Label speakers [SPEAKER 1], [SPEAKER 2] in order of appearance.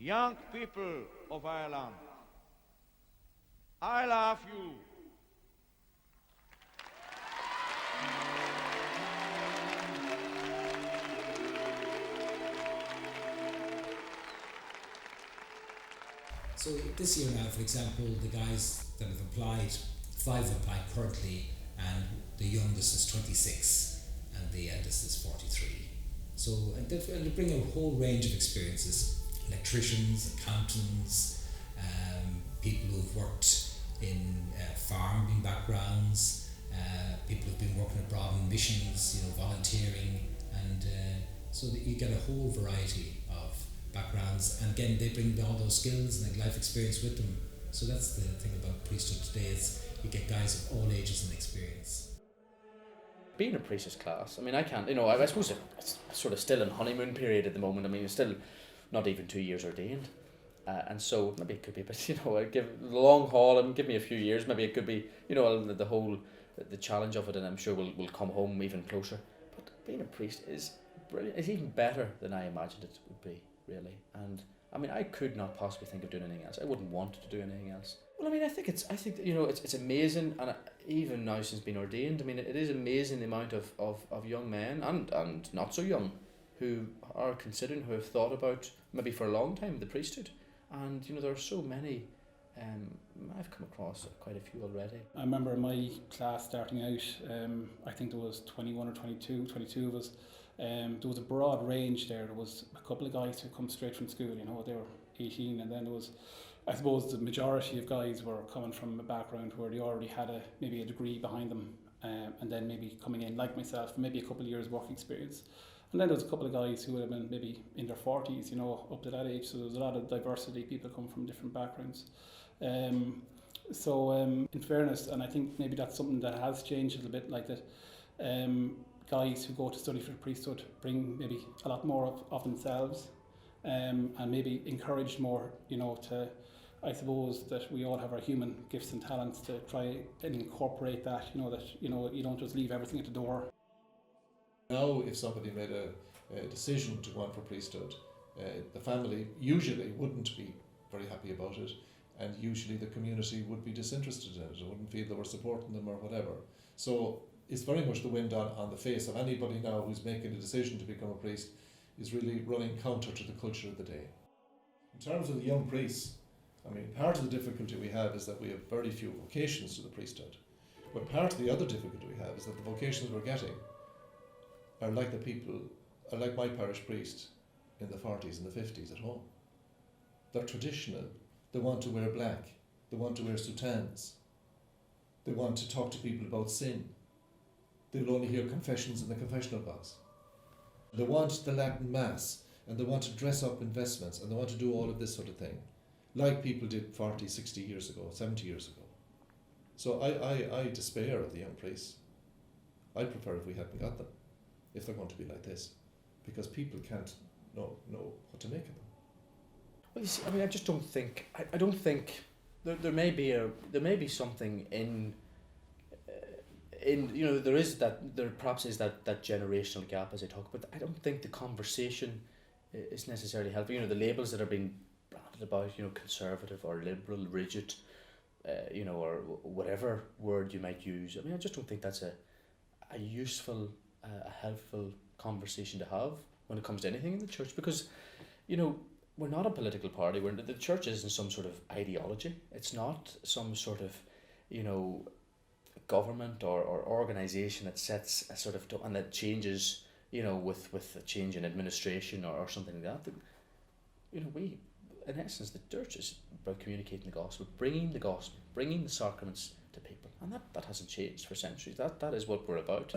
[SPEAKER 1] Young people of Ireland, I love you.
[SPEAKER 2] So this year now, for example, the guys that have applied, 5 have applied currently, and the youngest is 26 and the eldest is 43. So they bring a whole range of experiences: electricians, accountants, people who've worked in farming backgrounds, people who've been working abroad in missions, volunteering, and so that you get a whole variety of backgrounds. And again, they bring all those skills and life experience with them. So that's the thing about priesthood today, is you get guys of all ages and experience.
[SPEAKER 3] Being a priestess class, I can't, I suppose it's sort of still in honeymoon period at the moment. It's still not even 2 years ordained. And so maybe it could be a bit, I give the long haul and give me a few years, maybe it could be, the challenge of it, and I'm sure we'll come home even closer. But being a priest is brilliant. It's even better than I imagined it would be, really. And I could not possibly think of doing anything else. I wouldn't want to do anything else. Well, I think it's amazing, and even now since being ordained, it is amazing the amount of young men and not so young who are considering, who have thought about maybe for a long time the priesthood, and there are so many. I've come across quite a few already.
[SPEAKER 4] I remember my class starting out. I think there was 21 or 22 of us. There was a broad range there. There was a couple of guys who come straight from school. They were 18, and then there was, I suppose, the majority of guys were coming from a background where they already had maybe a degree behind them, and then maybe coming in like myself, maybe a couple of years work experience. And then there was a couple of guys who would have been maybe in their 40s, up to that age. So there was a lot of diversity. People come from different backgrounds. So in fairness, and I think maybe that's something that has changed a little bit, like that. Guys who go to study for the priesthood bring maybe a lot more of themselves, and maybe encouraged more, to, I suppose, that we all have our human gifts and talents, to try and incorporate that, that you don't just leave everything at the door.
[SPEAKER 5] Now, if somebody made a decision to go on for priesthood, the family usually wouldn't be very happy about it, and usually the community would be disinterested in it, or wouldn't feel they were supporting them or whatever. So it's very much the wind on the face of anybody now who's making a decision to become a priest, is really running counter to the culture of the day. In terms of the young priests, part of the difficulty we have is that we have very few vocations to the priesthood. But part of the other difficulty we have is that the vocations we're getting are like my parish priest in the 40s and the 50s at home. They're traditional. They want to wear black. They want to wear soutanes. They want to talk to people about sin. They will only hear confessions in the confessional box. They want the Latin Mass, and they want to dress up in vestments, and they want to do all of this sort of thing, like people did 40, 60 years ago, 70 years ago. So I despair of the young priests. I'd prefer if we hadn't got them, if they're going to be like this, because people can't know what to make of them.
[SPEAKER 3] Well, you see, I just don't think. I don't think there may be something in there perhaps is that generational gap, as I talk about. I don't think the conversation is necessarily helping. The labels that are being branded about, conservative or liberal, rigid, or whatever word you might use. I just don't think that's a useful, a helpful conversation to have when it comes to anything in the church, because we're not a political party. The church isn't some sort of ideology. It's not some sort of government or organisation that sets a sort of and that changes with a change in administration or something like that. We, in essence, the church is about communicating the gospel, bringing the sacraments to people, and that hasn't changed for centuries. That is what we're about.